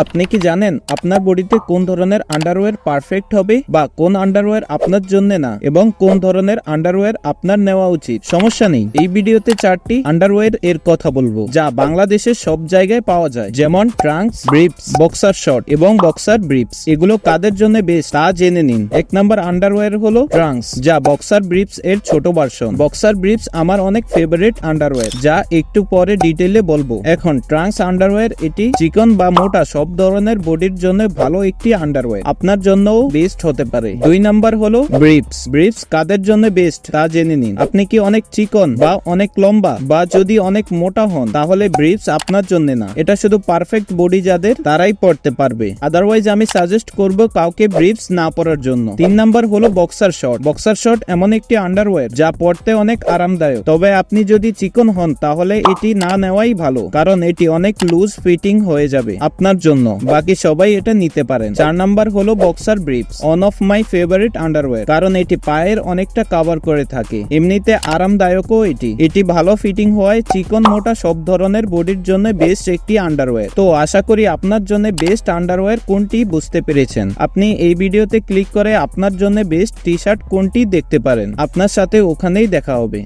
আপনি কি জানেন আপনার বডিতে কোন ধরনের আন্ডারওয়্যার পারফেক্ট হবে বা কোন আন্ডারওয়্যার আপনার জন্য না এবং কোন ধরনের আন্ডারওয়্যার আপনার নেওয়া উচিত? সমস্যা নেই, এই ভিডিওতে 4টি আন্ডারওয়্যার এর কথা বলবো যা বাংলাদেশের সব জায়গায় পাওয়া যায়, যেমন ট্রাঙ্কস, ব্রিপস, বক্সার শর্ট এবং বক্সার ব্রিপস। এগুলো কাদের জন্য বেস্ট তা জেনে নিন। 1 নম্বর আন্ডারওয়্যার হলো ট্রাঙ্কস, যা বক্সার ব্রিপস এর ছোট ভার্সন। বক্সার ব্রিপস আমার অনেক ফেভারিট আন্ডারওয়্যার, যা একটু পরে ডিটেইলে বলবো। এখন ট্রাঙ্কস আন্ডারওয়্যার, এটি চিকন বা মোটা সব ধরনের বডির জন্য ভালো একটি আন্ডারওয়্যার, আপনার জন্যও বেস্ট হতে পারে। 2 নাম্বার হলো ব্রিপস। ব্রিপস কাদের জন্য বেস্ট তা জেনে নিন। আপনি কি অনেক চিকন বা অনেক লম্বা বা যদি অনেক মোটা হন, তাহলে ব্রিপস আপনার জন্য না। এটা শুধু পারফেক্ট বডি যাদের, তারাই পড়তে পারবে। আদারওয়াইজ আমি সাজেস্ট করব কাউকে ব্রিপস না পরার জন্য। 3 নাম্বার হলো বক্সার শর্ট। বক্সার শর্ট এমন একটি আন্ডারওয়্যার যা পড়তে অনেক আরামদায়ক, তবে আপনি যদি চিকন হন তাহলে এটি না নেওয়াই ভালো, কারণ এটি অনেক লুজ ফিটিং হয়ে যাবে আপনার জন্য। বাকি সবাই এটা নিতে পারেন। 4 নাম্বার হলো boxer briefs, one of my favourite underwear, কারণ এটি পায়ের অনেকটা কভার করে থাকে। এমনিতে আরামদায়কও এটি ভালো ফিটিং হয়। চিকন মোটা সব ধরনের বডির জন্য বেস্ট একটি আন্ডারওয়্যার। তো আশা করি আপনার জন্য বেস্ট আন্ডারওয়্যার কোনটি বুঝতে পেরেছেন। আপনি এই ভিডিওতে ক্লিক করে আপনার জন্য বেস্ট টি শার্ট কোনটি দেখতে পারেন। আপনার সাথে ওখানেই দেখা হবে।